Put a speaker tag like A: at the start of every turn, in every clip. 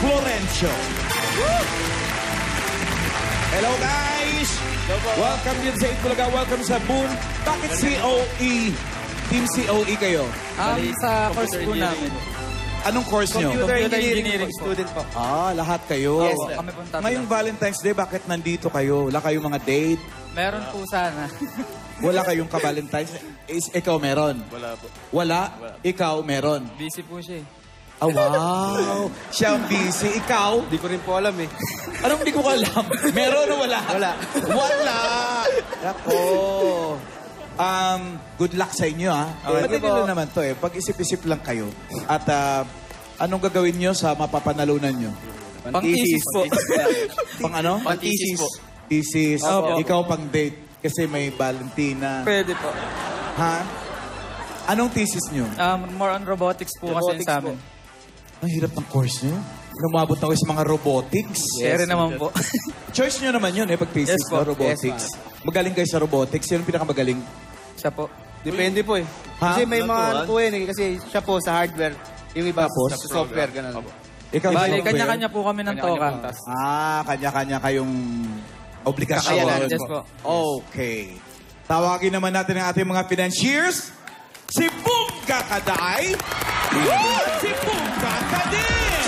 A: Florencio. Hello, guys! Welcome din sa Itbulaga. Welcome sa Boon. Bakit COE? Team COE kayo?
B: Sa course po namin.
A: Anong course nyo?
B: Computer engineering student po.
A: Lahat kayo.
B: Yes, kami pong tatlo.
A: Ngayong Valentine's Day, bakit nandito kayo? Wala kayong mga date?
B: Meron po sana.
A: Wala kayong ka-Valentine's? Ikaw meron?
C: Wala po.
A: Wala? Ikaw meron?
B: Busy po siya eh.
A: Oh, wow! Siya ang busy. Ikaw?
C: Hindi ko rin po alam eh.
A: Anong hindi ko alam? Meron o wala?
C: Wala.
A: Wala! Ako. Good luck sa inyo, ha? Madali lang naman to, eh. Pag-isip-isip lang kayo. At anong gagawin nyo sa mapapanalunan nyo?
B: Pang-thesis po.
A: Pang ano?
B: Pang-thesis po.
A: Thesis.
B: Opo.
A: Ikaw pang date. Kasi may Valentina.
B: Pwede po.
A: Ha? Anong thesis nyo?
B: More on robotics po kasi sa amin.
A: Ang hirap ng course nyo. Lumabot na kayo sa mga robotics.
B: Kaya naman po.
A: Choice nyo naman yun, pag-thesis
B: Yes po.
A: robotics. Magaling kayo sa robotics. Sino ang pinakamagaling?
B: Siya po.
C: Depende po eh.
A: Ha?
C: Kasi may mga ano po yun eh. Kasi siya po sa hardware. Yung iba
A: Tapos?
C: sa software. Ganun.
A: Ikaw,
B: Bali,
A: software?
B: kanya-kanya po kami ng toka.
A: Kanya-kanya kayong obligasyon.
C: Kakayanan.
B: Yes po.
A: Okay. Tawagin naman natin ang ating mga financiers. Si Boom Kakaday. Si Boom Kakadin.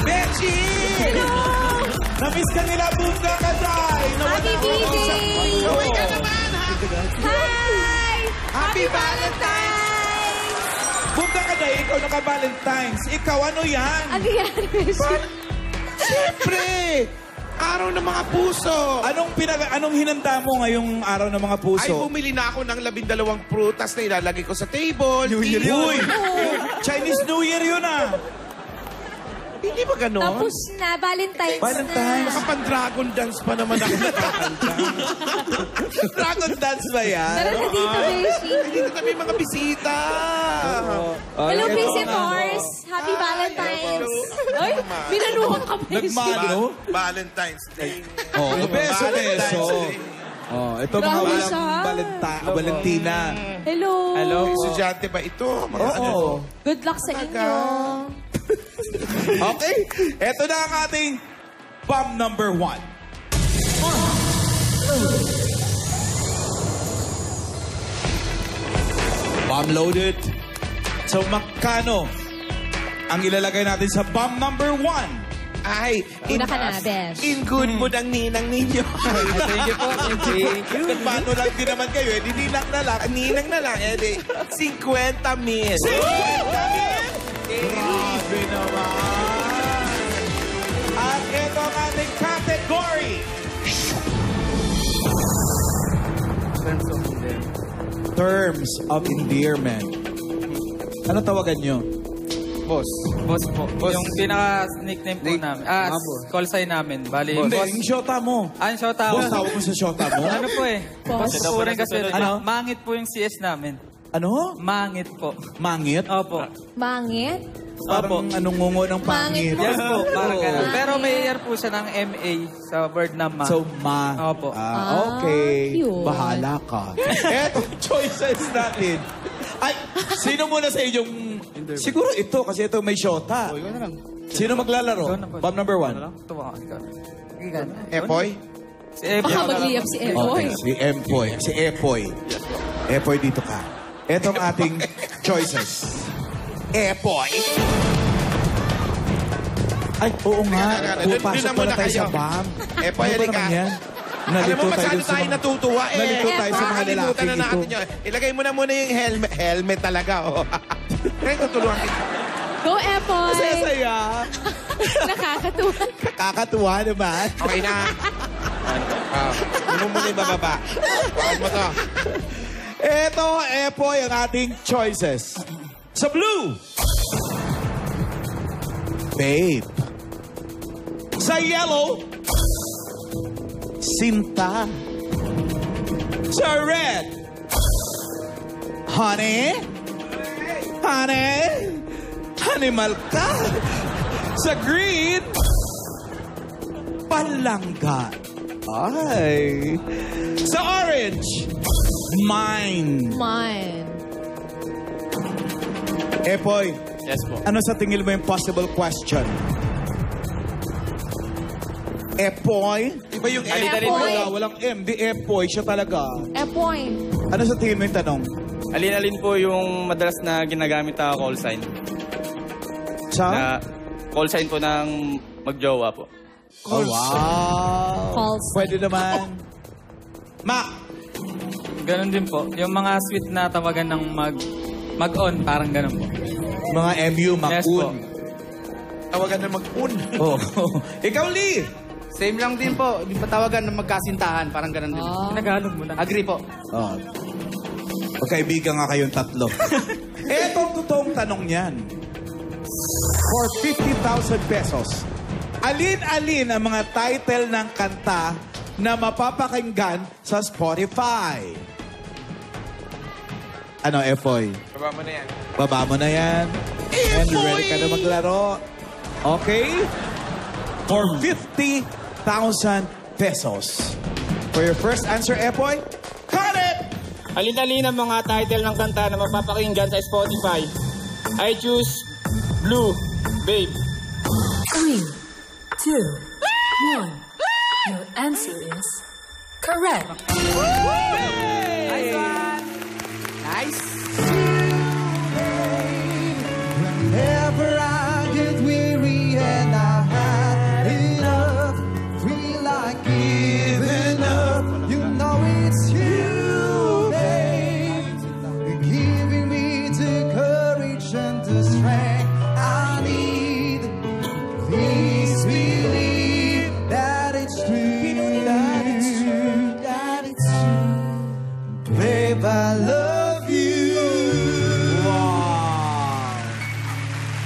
A: Bechi! Namiss ka nila, Boom Kakaday.
D: Happy birthday!
A: Uwi ka
D: naman! Hi!
A: Happy Valentine's! Boom Kakaday, ikaw naka-Valentine's. Ikaw, ano yan?
D: Ano yan, Beshi?
A: Siyempre! Araw ng mga puso! Anong hinanda mo ngayong araw ng mga puso?
E: Ay, bumili na ako ng 12 prutas na ilalagay ko sa table.
A: New Year yun! Chinese New Year yun ah!
E: Hindi ba ganon?
D: Tapos na, Valentine's
A: Valentine's.
D: na.
E: Naka-pan-dragon dance pa naman ako.
A: Dragon dance ba yan?
D: Tara na dito, Beshi.
E: Dito kami mga bisita.
D: Hello, visitors! Happy Valentine's! Ay, binanuhan ka, Beshi.
A: Nagmano?
E: Valentine's Day.
A: Oh, beso. Oh, ito mga
D: Grabe
A: walang
D: siya.
A: Valentina.
D: Hello.
E: Estudyante ba ito?
A: Oo.
D: Good luck sa inyo.
A: Okay, ito na ang ating bomb number 1. Bomb loaded. So, magkano ang ilalagay natin sa bomb number 1?
E: Ay,
D: Una ka na, Besh.
E: in good mood ang ninang ninyo.
B: Thank you po. Thank you.
A: Paano lang din naman kayo? Eh, dininang na lang.
E: Ninang na lang. Eh, 50 mil.
A: 50 mil! Grabe naman! At ito ang ating category. Terms of endearment. Ano tawagan nyo?
C: Boss.
B: Boss po. Yung pinaka-nickname po namin. Call sign namin. Bali,
A: Hindi,
B: boss.
A: yung shota mo.
B: Yung shota
A: Boss, tawag mo sa shota mo?
B: Ano po eh? Boss po rin kasi.
A: Ano?
B: Mangit po yung CS namin.
A: Ano?
B: Mangit po.
A: Mangit?
B: Opo.
D: Mangit?
A: Parang anong ngungo ng pangit.
D: Mangit.
B: Yes po. Parang ganun. Pero may year po siya ng MA sa word na ma.
A: So, ma.
B: Opo.
A: Okay.
D: Cute.
A: Bahala ka. Eto, choices natin. Ay, sino muna sa inyong... Siguro ito, kasi ito may shota.
C: Ikaw na lang.
A: Sino maglalaro? Bomb number 1.
B: Tuwa ka. Ikaw.
E: Epoy?
B: Si Epo.
D: Baka magliyap si Epoy.
A: Okay, si Empoy. Si Epoy. Epoy, dito ka. Ito ang ating choices. Epoy. Ay, oo nga. Pupasok pala tayo sa bomb.
E: Epoy,
A: Ano ba
E: halika.
A: naman yan?
E: Alam mo,
A: Nalito
E: masyado
A: dun sa
E: tayo
A: mga-
E: natutuwa eh.
A: Nalito tayo sa mga
E: Nakakalimutan
A: lalaking
E: na natin
A: ito.
E: yun. Ilagay mo na muna yung helmet. Helmet talaga, oh. Kaya tutulungan kita.
D: Go, Epoy!
A: Saya-saya.
D: Nakakatuwa.
A: Kakatuwa naman.
E: Okay na. Ano mo na yung bababa? Bawal mo to.
A: Ito, Epoy, ang ating choices. Sa blue, babe. Sa yellow, Sinta. Sa red, honey. Honey. Animal ka. Sa green, palangga. Ay. Sa orange, Mine.
D: Mine.
A: Epoy,
B: Yes po.
A: ano sa tingin mo yung possible question? Epoy? Iba yung
D: Epoy.
A: Wala, walang M. Di Epoy, siya talaga.
D: Point.
A: Ano sa tingin mo yung tanong?
F: Alin-alin po yung madalas na ginagamit na call sign?
A: Sa?
F: Na call sign po ng magjowa po.
A: Oh, wow.
D: Calls.
A: Pwede naman. Ma,
B: Ganon din po. Yung mga sweet na tawagan ng mag-on, parang ganon po.
A: mga MU,
B: Yes po.
A: Makun. Tawagan na Makun. Oh. Ikaw, Lee.
C: Same lang din po. Yung patawagan ng magkasintahan. Parang ganun din.
B: Nagagalog mo lang.
C: Agree po.
A: Oh. Magkaibigan nga kayong tatlo. Etong totoong tanong niyan. For 50,000 pesos, alin-alin ang mga title ng kanta na mapapakinggan sa Spotify? Ano, Efoy?
E: Baba mo na yan.
A: Baba mo na yan. And ready ka na maglaro. Okay? For 50,000 pesos. For your first answer, Epoy, cut it!
F: Alin-alin ang mga title ng kanta na mapapakinggan sa Spotify. I choose Blue, Babe.
G: 3, 2, 1. Your answer is correct.
C: Nice.
H: Whenever I get weary and I had enough, feel like giving up. You know it's you, babe, giving me the courage and the strength I need. Please believe that it's true, that it's true, that it's true. Babe, I love you.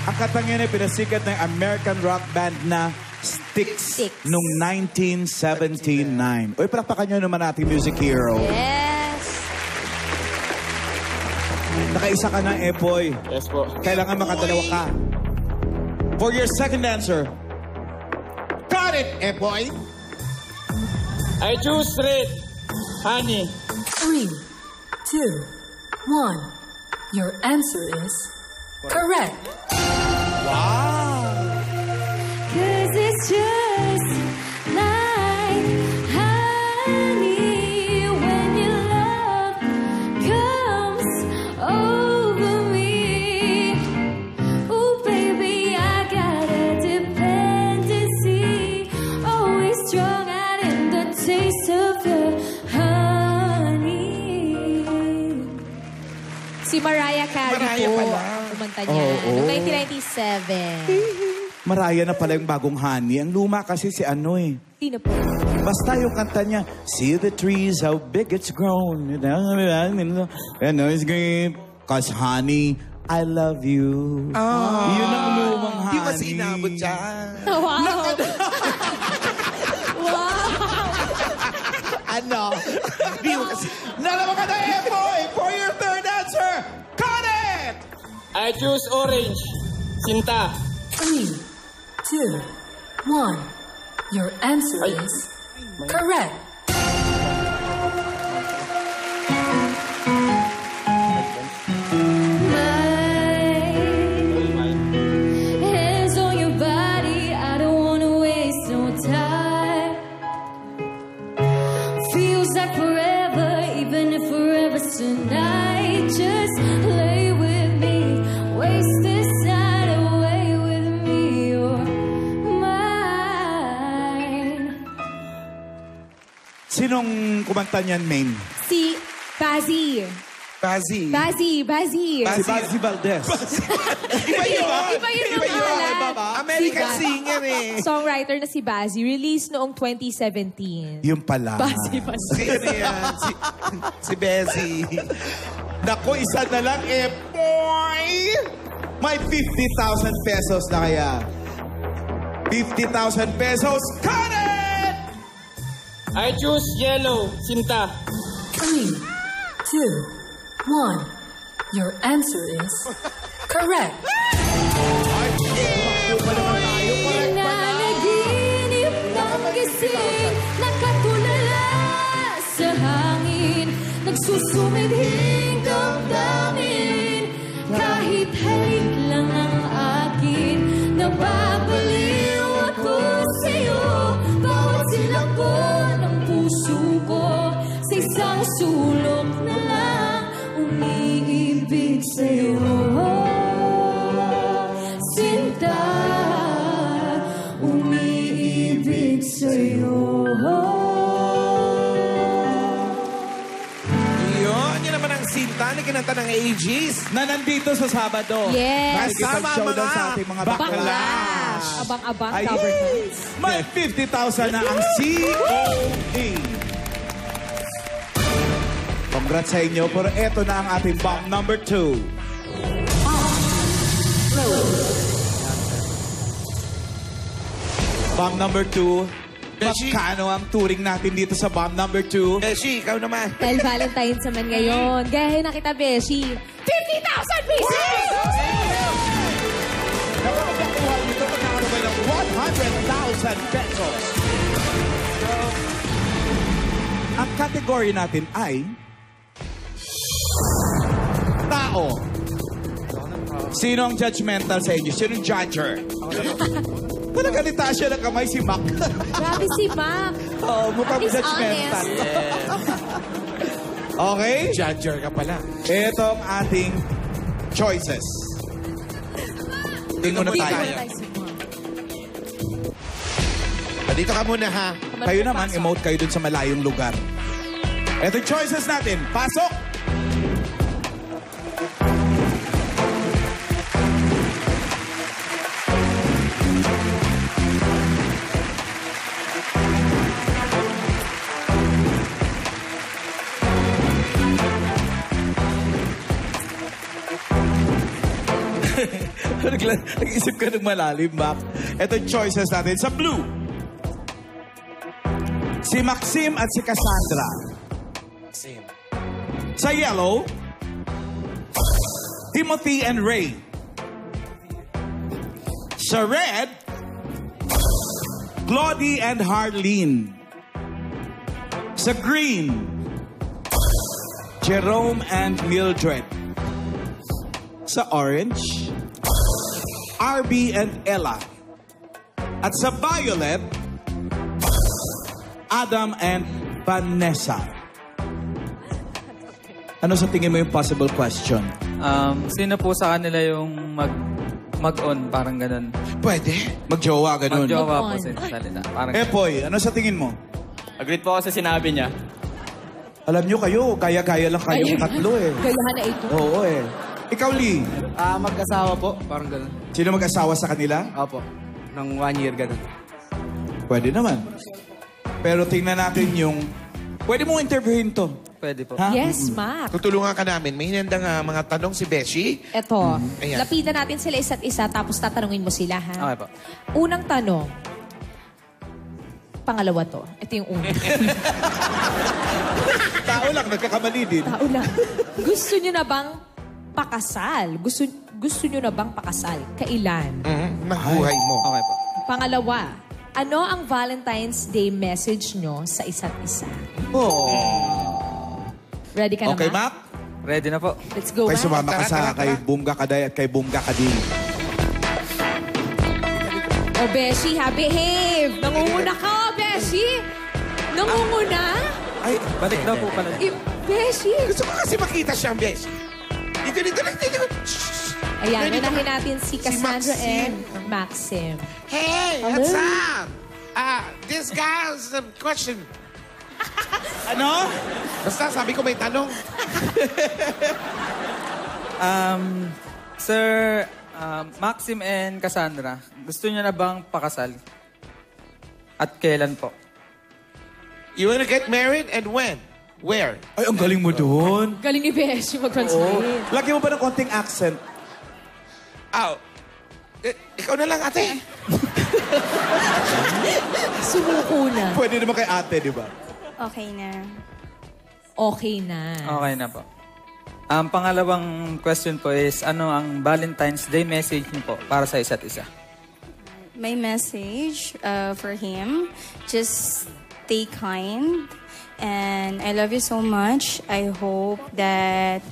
A: Ang katang yan ay pinasikat ng American rock band na Styx
D: Styx.
A: noong 1979. Uy, palakpakan nyo naman natin music hero.
D: Yes.
A: Nakaisa ka na, Epoy.
F: Yes po.
A: Kailangan makadalawa ka. For your second answer, got it, Epoy!
F: I choose Red, Honey.
G: 3, 2, 1. Your answer is correct.
D: Cause it's just like honey when your love comes over me. Oh, baby, I got a dependency. Always strung out in the taste of your honey. Si Mariah Carey po. Kumanta niya. Noong 1997.
A: Maraya na pala yung bagong honey. Ang luma kasi si ano eh.
D: Sino po?
A: Basta yung kanta niya, see the trees, how big it's grown. You know, it's great. Cause honey, I love you. Yun ang lumang honey.
E: Di ba sinabot siya?
D: Wow! Wow!
A: Ano? Nalaman ka na, Epoy! For your third answer, cut it!
F: I choose Orange, Sinta.
G: 3, 2, 1. Your answer is correct.
D: Hands on your body, I don't wanna waste no time. Feels like forever, even if forever's tonight. Just play with me, waste this night away with me. You're mine.
A: Sinong kumanta niyan, main?
D: Si Bazzy.
E: Bazzy.
D: Bazzy.
A: Si Bazzy Valdez.
E: Iba yun.
D: Iba yun ang pangalan.
E: American
D: Si
E: singer eh.
D: Songwriter na si Bazzy. Released noong 2017.
A: Yung pala.
D: Bazzy.
E: Si ano yan? Si Bezzy.
A: Naku, isa na lang, Epoy! May 50,000 pesos na kaya. 50,000 pesos, cut it!
F: I choose Yellow, Sinta.
G: 3, 2, 1. Your answer is correct.
D: Nanaginip ng gising, nakatulala sa hangin. susumidhing damdamin. Kahit halik lang ang akin, nababaliw ako sa'yo. Bawat silabo ng puso ko, sa isang sulok na lang umiibig sa'yo. Sinta, umiibig sa'yo.
E: Yun naman ang sinta na kinanta ng AGs.
A: Na nandito sa Sabado.
D: Yes.
A: Nakikipag-showdown sa ating mga bakla.
D: Abang-abang,
A: Ay,
D: government.
A: may 50,000 na ang COD. Congrats sa inyo, pero eto na ang ating bomb number 2. Bomb number 2.
E: Beshi.
A: Magkano ang touring natin dito sa bomb number 2?
E: Beshi, ikaw naman.
D: Dahil Valentine's naman ngayon. Gayahin na kita, Beshi. 50,000 pieces!
A: Nakakakuha nito, magkakaroon kayo ng 100,000 pesos. Ang category natin ay tao. Sino ang judgmental sa inyo? Sino ang judger? Talaga ni Tasha ng kamay si Mac.
D: Grabe si Mac.
A: Oo, mukhang
D: He's
A: judgmental.
D: honest.
A: Okay?
E: Judger ka pala.
A: Ito ang ating choices. Tingnan mo na tayo.
E: Dito ka muna, ha?
A: Kayo naman, emote kayo dun sa malayong lugar. Ito yung choices natin. Pasok! Nag-isip ka ng malalim, Mac. Ito yung choices natin. Sa blue, si Maxim at si Cassandra.
E: Same.
A: Sa yellow, Timothy and Ray. Sa red, Claudie and Harleen. Sa green, Jerome and Mildred. Sa orange, RB and Ella. At sa violet, Adam and Vanessa. Ano sa tingin mo yung possible question?
B: Sino po sa kanila yung mag-on, parang ganun.
E: Pwede.
A: Magjowa, ganun.
B: Mag-jowa po
D: Mag-on.
B: sa salita. Parang
A: Poy, ano sa tingin mo?
F: Agreed po ako sa sinabi niya.
A: Alam nyo kayo, kaya-kaya lang kayong tatlo eh.
D: Gayahan na ito.
A: Oo eh. Ikaw, Lee,
C: Mag-asawa po, parang ganun.
A: sino mag-asawa sa kanila?
C: Opo. Nang 1 year ganun.
A: Pwede naman. Pero tingnan natin yung... Pwede mong interviewin to.
B: pwede po.
A: Ha?
D: Yes, Mac.
E: Tutulungan ka namin. May hinandang mga tanong si Beshi.
D: Eto,
E: Ayan.
D: lapitan natin sila isa't isa tapos tatanungin mo sila, ha?
B: Okay po.
D: Unang tanong. Pangalawa to. Ito yung una.
A: Tao lang, nagkakamali din.
D: Tao lang. Gusto nyo na bang pakasal? Gusto nyo na bang pakasal? Kailan?
E: Ng buhay mo.
B: Okay po.
D: Pangalawa, ano ang Valentine's Day message nyo sa isa't isa? Ready ka na,
A: Okay,
D: Mac?
A: Mac?
B: Ready na po.
D: Let's go,
A: Kay
D: Mac.
A: sumama ka
E: Tara,
A: sa
E: tara,
A: kay
E: tara.
A: Bunga Kaday at kay Bunga Kading.
D: O, Beshi, ha? Behave! Nangunguna ka, o, Beshi! Nangunguna?
B: Ay, balik daw po pala.
D: Beshi!
E: Gusto ko kasi makita siyang Beshi. Dito. Shh.
D: Ayan,
E: Dito.
D: unahin natin si Cassandra
E: Maxim.
D: and Maxim.
E: Hey,
D: Hello?
E: what's up? This guy has a question.
A: Ano?
E: Basta sabi ko may tanong.
B: Sir, Maxim and Cassandra, gusto niyo na bang pakasal? At kailan po?
E: You wanna get married and when? Where?
A: Ay, ang galing mo doon.
D: Galing ni Beshi mag-translate.
A: Lagyan mo ba ng konting accent?
E: Ikaw na lang, ate.
D: Sumuko na.
A: Pwede naman kay ate, di ba?
I: Okay na.
D: Okay na.
B: Okay na po. Ang pangalawang question po is, ano ang Valentine's Day message niyo po para sa isa't isa?
I: My message for him, just stay kind. And I love you so much. I hope that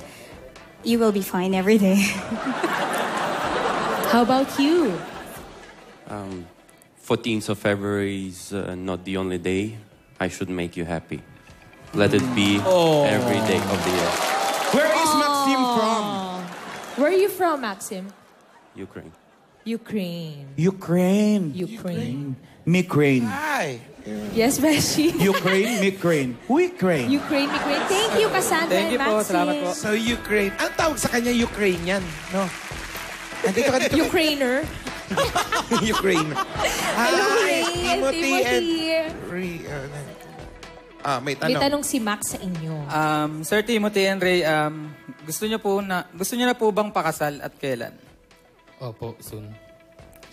I: you will be fine every day.
J: How about you?
K: 14th of February is not the only day. I should make you happy. Let it be every day of the year.
A: Where is Maxim from?
J: Where are you from, Maxim?
K: Ukraine.
J: Ukraine.
A: Ukraine.
J: Ukraine.
A: Migraine.
E: Hi.
J: Yes, Beshi.
A: Ukraine, Migraine. Ukraine.
J: Ukraine. Thank you, Cassandra
B: Thank you
J: and
B: po.
J: Maxim.
B: Salamat po.
E: So, Ukraine. Ang tawag sa kanya, Ukrainian. No? Andito ka dito.
J: Ukrainer.
E: Ukraine.
J: Hello,
E: Hi,
J: Ray.
E: Timothy and... may
J: May
E: tanong.
J: tanong si Max sa inyo.
B: Sir Timothy and Ray, gusto niyo na po bang pakasal at kailan?
F: Opo, soon.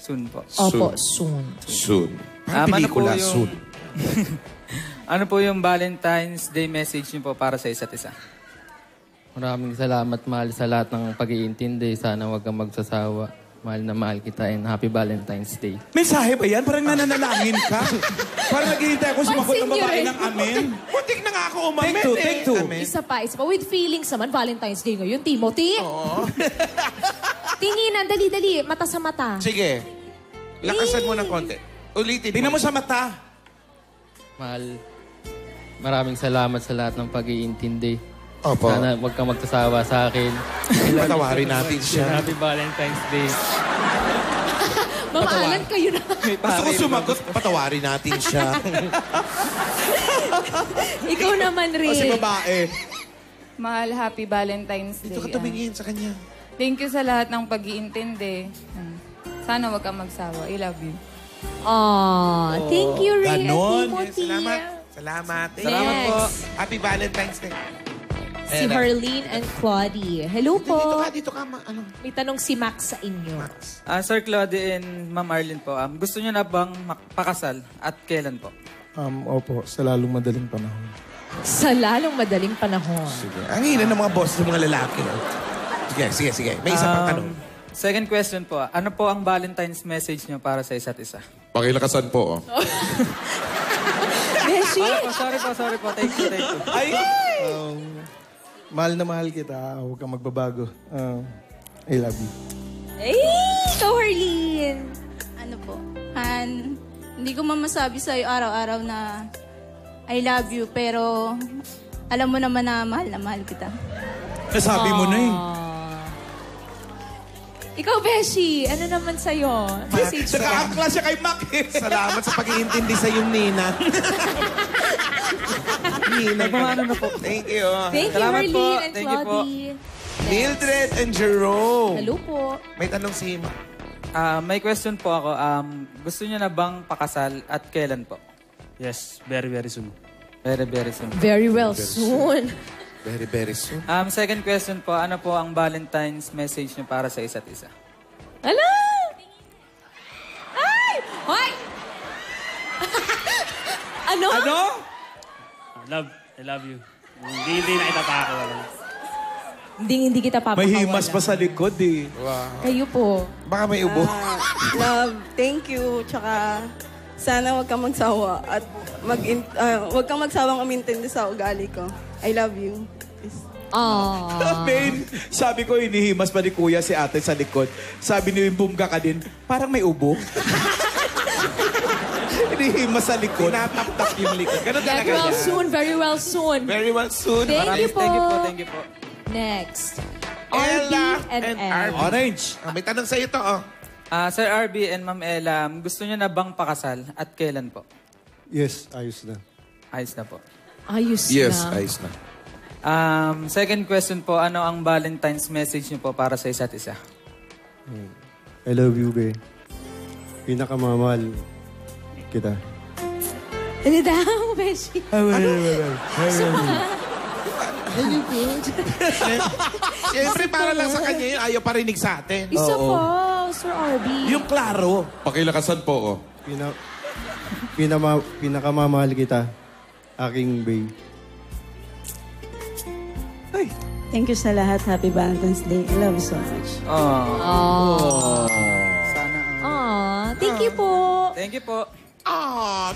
B: Soon po.
J: Opo, soon.
E: Soon.
B: Ano po
E: Pelikula,
B: yung-
E: soon.
B: Ano po yung Valentine's Day message niyo po para sa isa't isa?
L: Maraming salamat, mahal, sa lahat ng pag-iintindi. Sana huwag kang magsasawa. Mahal na mahal kita and Happy Valentine's Day.
A: Mensahe ba yan? Parang nananalangin ka. Parang naghihintay ako sumagot ng
J: Pansin niyo
A: babae
J: rin.
A: ng amen.
E: Putik na nga ako umamin
A: Take two, take two.
E: Amen.
J: Isa pa. With feelings naman, Valentine's Day ngayon, Timothy. Tinginan, dali-dali. Mata sa mata.
E: Sige. Lakasan mo ng konti. Ulitin
A: Tingnan mo sa mata.
L: Mahal, maraming salamat sa lahat ng pag-iintindi.
E: Opo.
L: Sana huwag kang magsasawa sa akin.
E: Patawarin natin siya.
L: Happy Valentine's Day.
J: Mamaalan kayo na.
E: Gusto ko sumagot, patawarin natin siya.
J: Ikaw naman, Ray.
A: O si babae.
I: Mahal, happy Valentine's Day.
E: Dito ka tumingin sa kanya.
I: Thank you sa lahat ng pag-iintindi. Sana wag kang magsawa. I love you.
J: Aw, thank you, Ray and
A: Ganon.
J: Timothy.
E: Salamat. Salamat.
B: Salamat po.
E: Happy Valentine's Day.
J: Si Harleen and Claudie. Hello po.
E: Dito ka.
J: May tanong si Max sa inyo.
B: Sir Claudia and Ma'am Arlene po, gusto niyo na bang pakasal at kailan po?
H: Opo, sa lalong madaling panahon.
J: Sa lalong madaling panahon.
E: Sige. Ang hina ng mga boss ng mga lalaki. Sige. May isa pang tanong.
B: Second question po, ano po ang Valentine's message niyo para sa isa't isa?
M: Pakilakasan po.
J: Beshi!
B: Sorry po. Thank you.
A: Ay!
H: Mahal na mahal kita. Huwag kang magbabago. I love you.
J: Ay! Ikaw, Harleen!
I: Ano po? Han, hindi ko mamasabi sa'yo araw-araw na I love you, pero alam mo naman na mahal kita.
A: Nasabi mo na eh.
J: Ikaw, Beshi! Ano naman sa'yo? Message mo.
A: Nakaakla siya kay Mac eh.
E: Salamat sa pag-iintindi sa iyong Nina.
B: Nagmamano na po.
E: Thank you.
J: Thank you,
B: Salamat po.
J: Harleen and
B: Thank you po.
J: Claudie.
E: Mildred and Jerome.
J: Hello po.
E: May tanong si Ma.
B: May question po ako. Gusto niyo na bang pakasal at kailan po?
F: Yes, very, very soon.
B: Very, very soon.
J: Very well soon.
E: Very, very soon.
B: Second question po, ano po ang Valentine's message niyo para sa isa't isa?
J: Ala! Ay! Hoy! Ano?
F: I love you. Hindi na kita pakawalan.
J: Hindi kita papakawalan.
A: May himas pa sa likod eh.
J: Kayo po.
E: Baka may ubo.
N: Love, thank you. Tsaka sana wag kang magsawa at wag kang magsawang umintindi sa ugali ko. I love you.
A: Amen. Sabi ko, inihimas pa ni Kuya si ate sa likod. Sabi ni Bumga ka din, parang may ubo. Inihimas sa likod.
E: Tinatap-tap yung likod. Ganun
J: Get
E: talaga
J: well
E: siya.
J: soon, very well soon.
E: Very well soon.
J: Thank you po.
B: Thank you po.
J: Next.
E: Ella
J: RB and M.
E: RB.
A: Orange.
E: May tanong sa iyo to,
B: Sir RB and Ma'am Ella, gusto niyo na bang pakasal at kailan po?
H: Yes, ayos na.
B: Ayos na po.
J: Ayos na.
E: ayos na.
B: Second question po, ano ang Valentine's message niyo po para sa isa't isa?
H: I love you, be. Pinakamamahal kita.
J: Ano daw, Beshi?
E: Siyempre, para lang sa kanya yun, ayaw parinig sa atin.
J: Isa pa, Sir RB.
A: Yung klaro.
M: Pakilakasan po.
H: Pinakamamahal kita, aking babe.
N: Thank you sa lahat. Happy Valentine's Day. I love you so much.
B: Sana.
J: Thank you po.
B: Thank you po.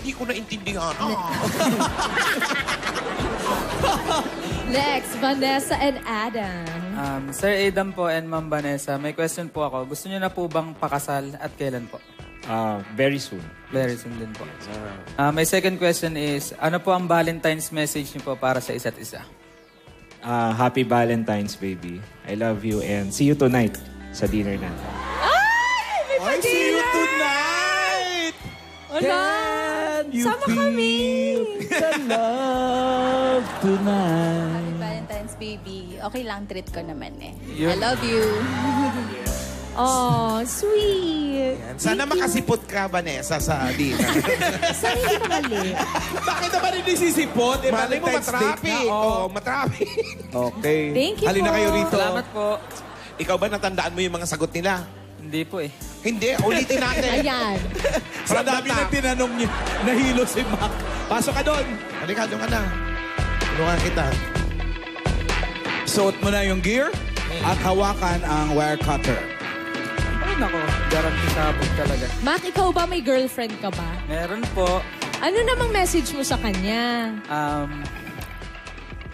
E: Di ko naintindihan.
J: Next, Vanessa and Adam.
B: Sir Adam po and Ma'am Vanessa, may question po ako. Gusto niyo na po bang pakasal at kailan po?
F: Very soon.
B: Very soon din po. My second question is, ano po ang Valentine's message niyo po para sa isa't isa?
F: Happy Valentine's, baby. I love you and see you tonight sa dinner na.
A: I see you tonight!
J: Wala! Sama kami!
A: The love tonight.
I: Valentine's baby. Okay lang, treat ko naman eh.
B: Yun.
I: I love you.
J: Oh, sweet.
E: Sana makasipot ka, Vanessa, sa dinner.
J: Sana hindi ka mali.
A: Bakit naman hindi sisipot?
E: Malay mo, matraffic. Oo, matraffic.
A: Okay.
J: Thank you
A: Halina
J: po.
A: kayo rito.
B: Salamat po.
E: Ikaw ba natandaan mo yung mga sagot nila?
B: Hindi po eh.
E: Hindi, ulitin natin.
J: Ayan.
A: Sa dami na tinanong niya, nahilo si Mac. Pasok ka doon.
E: Halika, doon ka na. Tulungan kita.
A: Suot mo na yung gear at hawakan ang wire cutter.
B: Ay nako, guarantee sabog talaga.
J: Mac, ikaw ba may girlfriend ka ba?
B: Meron po.
J: Ano namang message mo sa kanya?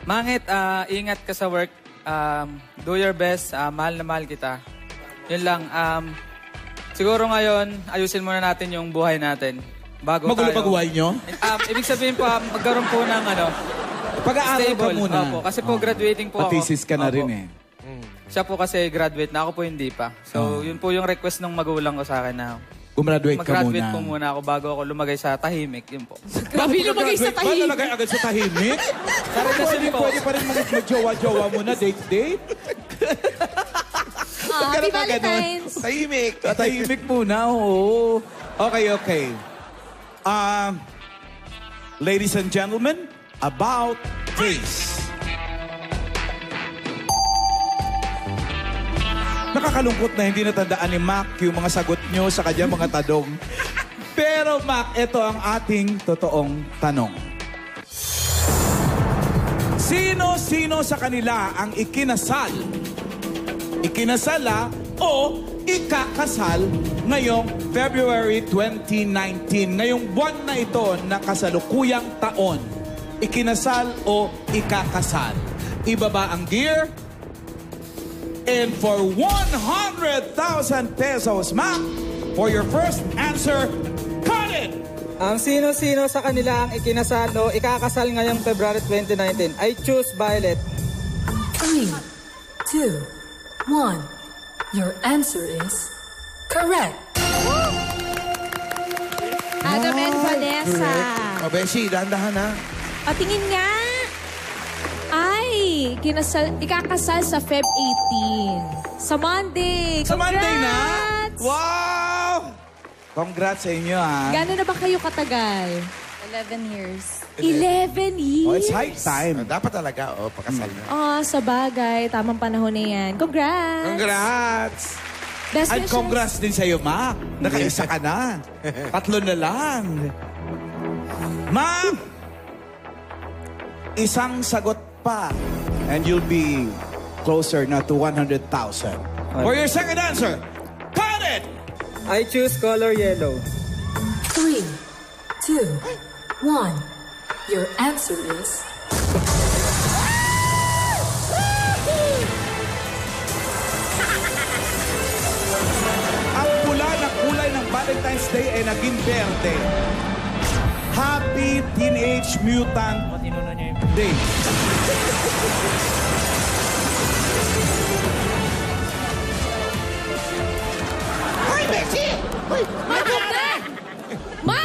B: Mangit, ingat ka sa work. Do your best. Mahal na mahal kita. Yun lang. Siguro ngayon, ayusin muna natin yung buhay natin. Bago
A: Magulo
B: tayo.
A: pag-uway nyo?
B: Ibig sabihin po, magkaroon po ng
A: Pag-aaral ka
B: stable.
A: muna.
B: Opo, kasi po graduating po ako.
A: Patisis ka na
B: Opo.
A: rin eh.
B: Siya po kasi graduate na, ako po hindi pa. So, yun po yung request ng magulang ko sa akin na
A: Gumraduate ka
B: mag-graduate
A: muna.
B: po muna ako bago ako lumagay sa tahimik. Yun po.
J: Grabe lumagay sa
A: Ba
J: tahimik.
A: lalagay agad sa tahimik? Pwede pa rin mag-jowa-jowa muna, date-date?
J: Happy Valentine's.
E: Tahimik.
A: Tahimik muna, oo. Okay. Ladies and gentlemen, about face. Nakakalungkot na hindi natandaan ni Mac yung mga sagot nyo sa kanyang mga tanong. Pero Mac, ito ang ating totoong tanong. Sino-sino sa kanila ang ikinasal? Ikinasala o ikakasal ngayong February 2019. Ngayong buwan na ito na kasalukuyang taon. Ikinasal o ikakasal? Ibaba ang gear. And for 100,000 pesos, Mac, for your first answer, cut it!
B: Ang sino-sino sa kanila ang ikinasal o ikakasal ngayong February 2019? I choose Violet.
G: 3, 2, 1. Your answer is correct.
J: Adam and Vanessa.
E: O, Beshi, dahan-dahan ha.
J: Patingin nga. Ay, ikakasal sa Feb 18. Sa Monday.
A: Sa Monday na?
J: Congrats!
A: Wow! Congrats sa inyo, ha?
J: Gano'n na ba kayo katagal?
I: 11 years.
J: 11 years?
A: Oh, it's high time.
E: Dapat talaga, pakasal na.
J: Sa bagay. Tamang panahon na yan. Congrats!
E: Congrats!
J: Best
A: At
J: wishes.
A: congrats din sa'yo, Mac. Nakaisa ka na. 3 na lang. Ma'am! Isang sagot pa. And you'll be closer na to 100,000. For your second answer, cut it!
B: I choose color yellow.
G: 3, 2, 1. Your answer is
A: Ang pula na kulay ng Valentine's Day ay naging berde. Happy Teenage Mutant Day.
E: Hoy, Beshi! Hoy,
J: Ma!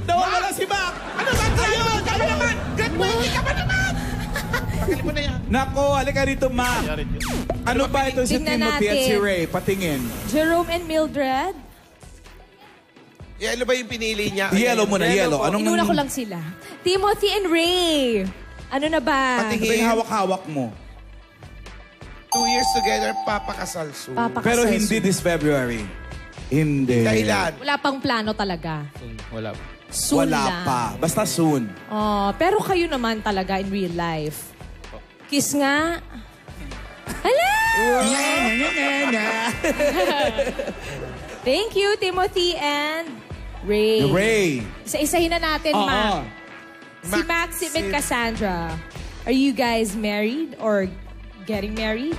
A: Nawala si Mac!
E: ano ba tayo? Kaya naman! Graduate ka pa naman! Pagalin mo na yan.
A: Nako, halika rito, Mac. Ano ba ito si
J: Tingnan
A: Timothy at
J: natin.
A: si Ray? Patingin.
J: Jerome and Mildred.
E: Yellow ba yung pinili niya?
A: Yellow muna, yellow. Anong
J: Inuna ko lang sila. Timothy and Ray. Ano na ba?
A: Ano ba yung hawak-hawak mo?
E: 2 years together, papakasal soon.
J: Papakasal
A: Pero hindi
J: soon.
A: this February. Hindi.
E: Dahilan.
J: Wala pang plano talaga.
L: Wala.
J: Soon
A: Wala
J: lang.
A: pa. Basta soon.
J: Pero kayo naman talaga in real life. Kiss nga. Hala! Thank you, Timothy and Ray.
A: Ray.
J: Isa-isahin na natin, Ma. Si Maxim and Cassandra. Are you guys married or getting married?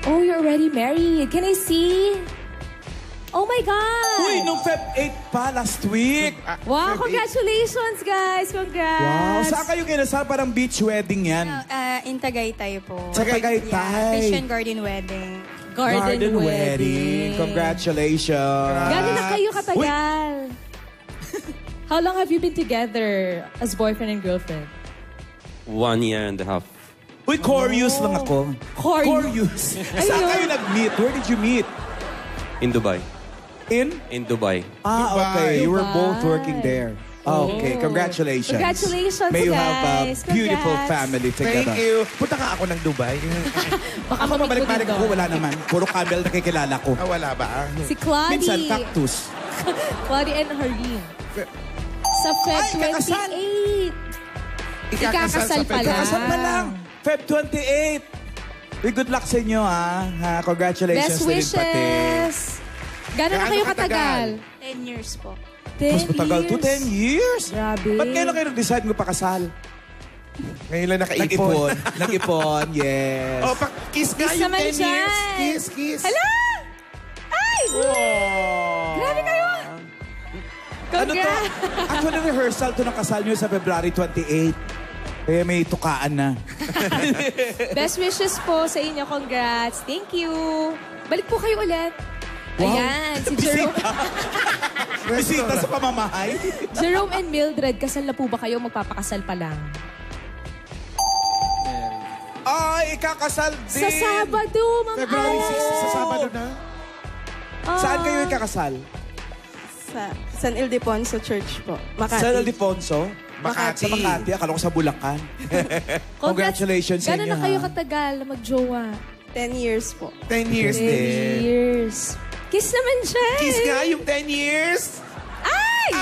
J: Oh, you're already married. Can I see? Oh my God!
A: Uy, nung Feb 8 pa, last week.
J: Wow, congratulations, guys. Congrats.
A: Wow, saan kayo kinasal? Parang beach wedding yan.
N: In Tagaytay po.
A: Sa Tagaytay.
N: Yeah, Christian Garden Wedding.
J: Garden wedding.
A: Congratulations.
J: Gano'n na kayo katagal? How long have you been together as boyfriend and girlfriend?
K: 1 year and a half.
A: Uy, Corious lang ako.
J: Corious.
A: Saan kayo nag-meet? Where did you meet?
K: In Dubai.
A: In
K: Dubai.
A: Okay. You were both working there. Okay, congratulations.
J: Congratulations,
A: May you
J: guys.
A: have a beautiful family together.
E: Thank you. Punta ka ako ng Dubai.
J: Baka
A: Ako mabalik-balik ako, wala naman. Puro camel na kikilala ko.
E: Wala ba?
J: Si Claudie.
A: Minsan, cactus.
J: Claudie and Harleen. Sa Feb 28. Ikakasal pa lang.
A: Ikakasal pa lang. Feb 28. Good luck sa inyo, ha? Congratulations
J: Best
A: na rin pati.
J: wishes. Gano'n na kayo katagal?
I: 10 years po.
J: 10
A: Mas matagal to, 10 years.
J: Grabe.
A: Ba't kailan kayo nag-decide mo pakasal?
E: Ngayon lang nakaipon.
A: Nag-ipon, yes.
E: Oh, kiss nga
J: Kiss
E: yung
J: naman
E: 10 years.
J: dyan.
E: Kiss.
J: Hala! Ay! Grabe kayo!
A: Ano to?
J: Congrats!
A: Actually, rehearsal to ng kasal nyo sa February 28. Kaya may tukaan na.
J: Best wishes po sa inyo. Congrats. Thank you. Balik po kayo ulit. Ayan, si Jerome.
A: Bisita sa pamamahay.
J: Jerome and Mildred, kasal na po ba kayo? Magpapakasal pa lang?
A: Ay, ikakasal din.
J: Sa Sabado, Ma'am
E: February 6 sa Sabado na.
A: Saan kayo ikakasal?
N: Sa San Ildefonso Church po. Makati.
A: Sa Ildefonso?
E: Makati.
A: Sa Makati. Akala ko sa Bulacan. Congratulations sa inyo,
J: Gano'n na kayo katagal na mag-jowa?
N: 10 years po.
E: 10 years
J: 10
E: din.
J: years. Kiss naman siya.
E: Kiss nga yung 10 years.
J: Ay!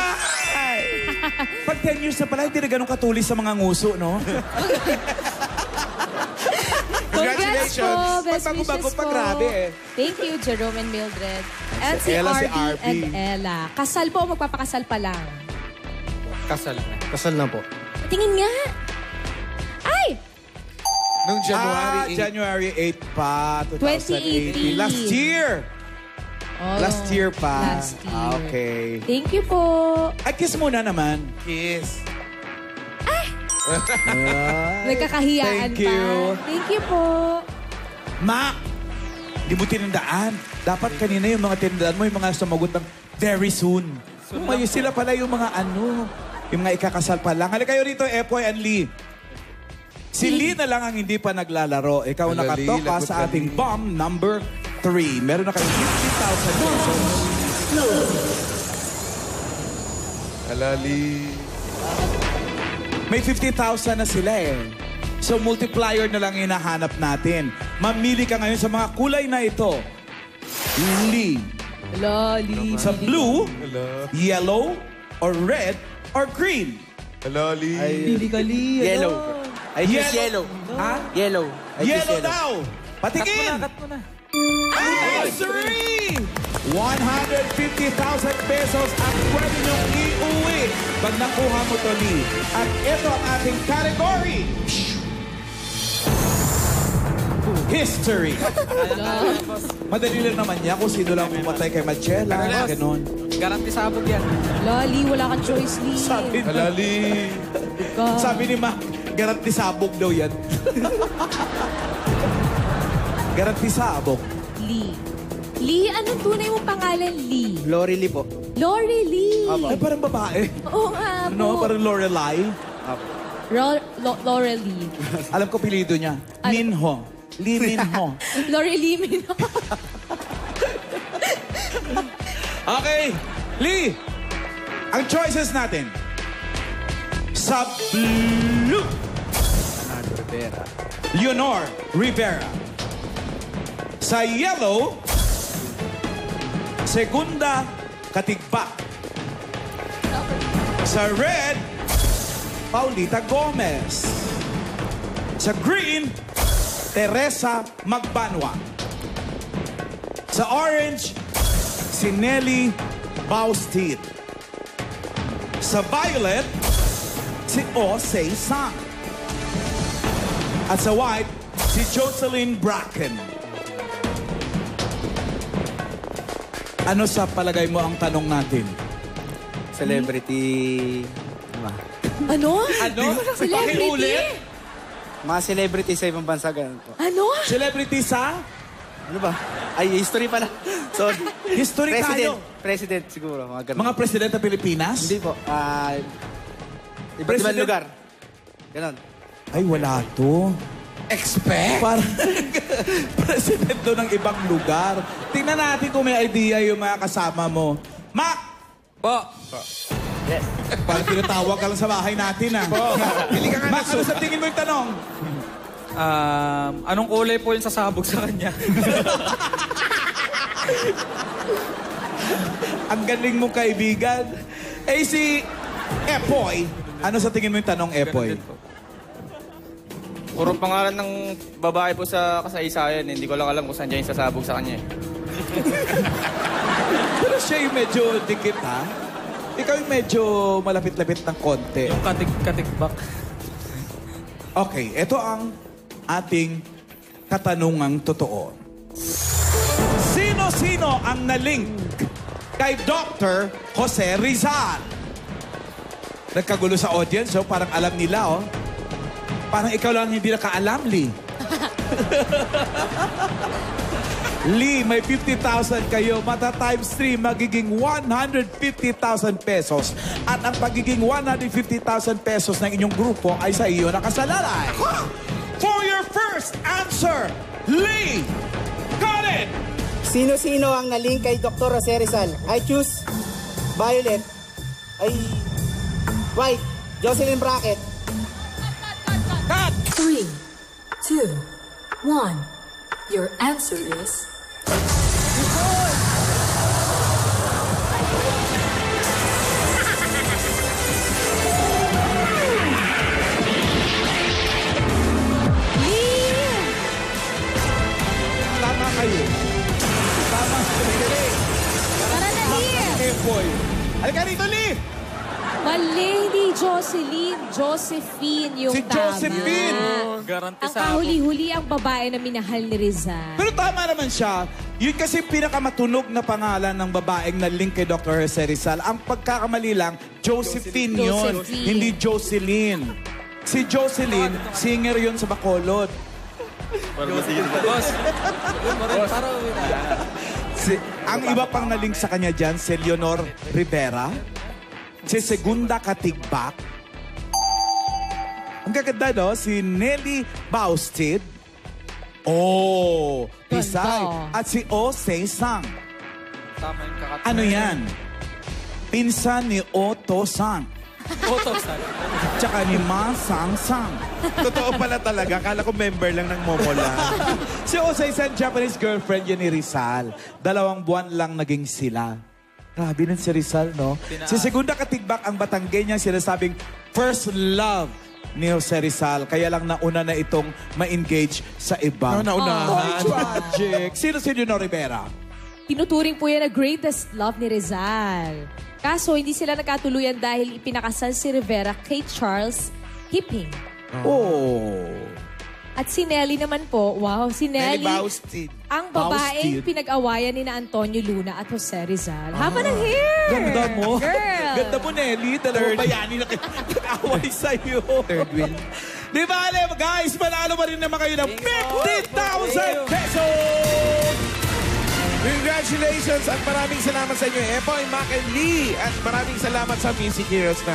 A: Pag 10 years na pala, hindi na ganun katulis sa mga nguso, no?
J: Congrats po. Best
A: Bago-bago
J: wishes
A: pa,
J: po.
A: grabe eh.
J: Thank you, Jerome and Mildred. And si
A: Ella, si
J: RB
A: RB.
J: and Ella. Kasal po o magpapakasal pa lang?
B: Kasal na.
H: Kasal na po.
J: Tingin nga. Ay!
E: Nung January 8.
A: January 8 pa, 2018.
J: 2018.
A: Last year.
J: Oh,
A: Last year pa.
J: Last year.
A: Okay.
J: Thank you po.
A: Ay, kiss muna naman.
E: Kiss.
J: Nagkakahiyaan
A: Thank you.
J: pa. Thank you po.
A: Ma, di mo tinandaan. Dapat kanina yung mga tinandaan mo, yung mga sumagot ng very soon. Ngayon sila pala yung mga yung mga ikakasal pa lang. Halika kayo rito, Epoy and Lee. Si Lee na lang ang hindi pa naglalaro. Ikaw
E: Hala,
A: nakatoka
E: Lee, lagot
A: sa
E: ka,
A: ating
E: Lee.
A: bomb number 3. Meron na kayong 50,000 pesos.
E: Alali.
A: May 50,000 na sila eh. So multiplier na lang hinahanap natin. Mamili ka ngayon sa mga kulay na ito. Lee.
J: Loli.
A: Sa blue, yellow, or red, or green.
E: Alali.
J: Pili ka, Lee.
C: Yellow. I choose yellow.
A: Ha?
C: Yellow. I choose
A: Yellow daw. Patingin.
B: Cut mo na.
A: Anniversary! 150,000 pesos ang pwede niyong iuwi pag nakuha mo to, Lee. At ito ang ating category. History. Madali lang naman niya kung sino lang pumatay kay Magella. Ganon.
B: Garanti sabog yan.
J: Loli, wala kang choice, Lee.
E: Alali.
A: Sabi ni Ma, garanti sabog daw yan. Garanti sabog.
J: Lee. Lee, anong tunay mong pangalan, Lee?
C: Lori Lee po.
J: Lori Lee.
A: Ay, parang babae.
J: Oo nga po.
A: No, parang Lorelai.
J: Lori Lee.
A: Alam ko pilido niya. Minho. Lee Minho.
J: Lori Lee Mino.
A: Okay, Lee. Ang choices natin. Sa blue. Leonor Rivera. Sa yellow, Segunda Katigbak. Sa red, Paulita Gomez. Sa green, Teresa Magbanwa. Sa orange, si Nelly Baustit. Sa violet, si Oh Sei-sang. At sa white, si Jocelyn Bracken. Ano sa palagay mo ang tanong natin?
C: Celebrity...
J: Ano?
A: Ano?
J: Celebrity?
C: Mga celebrity sa ibang bansa, ganun po.
J: Ano?
A: Celebrity sa?
C: Ano ba? Ay, history pala. Sorry.
A: History tayo.
C: President siguro, mga ganun.
A: Mga presidente ng Pilipinas?
C: Hindi po. Iba't ibang lugar. Ganon.
A: Ay, wala to. Expect? Parang president doon ng ibang lugar. Tingnan natin kung may idea yung mga kasama mo. Mac!
B: Po.
C: Yes.
A: Parang tinatawag ka lang sa bahay natin, ah.
E: Pili ka nga
A: Mac, ano sa tingin mo yung tanong?
B: Anong kulay po yung sasabog sa kanya?
A: Ang galing mong kaibigan. Eh, si Epoy. Ano sa tingin mo yung tanong, Epoy?
F: Puro pangalan ng babae po sa kasaysayan. Hindi ko lang alam kung saan dyan yung sasabog sa kanya.
A: Pero siya yung medyo dikit, ha? Ikaw yung medyo malapit-lapit ng konti.
B: Yung katik-katikbak.
A: Okay, ito ang ating katanungang totoo. Sino-sino ang nalink kay Dr. Jose Rizal? Nagkagulo sa audience, so parang alam nila, oh. Parang ikaw lang hindi nakaalam, Lee. Lee, may 50,000 kayo. Mata times 3, magiging 150,000 pesos. At ang pagiging 150,000 pesos ng inyong grupo ay sa iyo nakasalalay. For your first answer, Lee, got it!
C: Sino-sino ang nalink kay Dr. Jose Rizal? I choose violet. Ay... white. Jocelyn Bracket.
G: 3, 2, 1. Your answer is...
A: Tama kayo. Tama kayo.
J: Tara na, Lee!
A: Boy. Halika rito, Lee!
J: Mali, hindi Jocelyn. Josephine yung
A: Si
J: tama.
A: Josephine.
B: Garanti
J: Ang
B: sa ako.
J: kahuli-huli ang babae na minahal ni Rizal.
A: Pero tama naman siya. Yun kasi pinakamatunog na pangalan ng babaeng na link kay Dr. Jose Rizal. Ang pagkakamali lang, Josephine yun.
J: Josephine.
A: Hindi Jocelyn. Si Jocelyn, singer yun sa Bacolod.
B: Boss.
A: Ang iba pang na-link sa kanya dyan, si Leonor Rivera, si Segunda Katigbak, ang gaganda, no? Si Nelly Baustit, Pisay, at si Oh Sei-sang.
B: Tama yung kakat.
A: Ano yan? Pinsan ni Otto Sang.
B: Otto-san.
A: Tsaka ni Ma Sang-sang.
E: Totoo pala talaga. Akala ko member lang ng Momola.
A: Si Oh Sei-sang, Japanese girlfriend yun ni Rizal. 2 buwan lang naging sila. Grabe nun si Rizal, no? Si Segunda Katigbak, ang Batanggay niya sinasabing first love ni Jose Rizal. Kaya lang nauna na itong ma-engage sa iba.
E: Naunahan.
A: Tragic. Sino si Leonor Rivera?
J: Tinuturing po yan na greatest love ni Rizal. Kaso, hindi sila nagkatuluyan dahil ipinakasal si Rivera kay Charles Hipping. At si Nelly naman po, si Nelly,
E: Baustit.
J: ang babaeng pinag-awayan ni na Antonio Luna at Jose Rizal. Haba ng hair!
A: Ganda mo.
J: Girl!
A: Ganda mo, Nelly. Dalawang bayani na nag-away sa'yo.
E: Third win.
A: Di ba, guys, manalo pa rin naman kayo ng 50,000 pesos!
E: Congratulations at maraming salamat sa inyo, Epoy, Mac and Lee. At maraming salamat sa Music Heroes na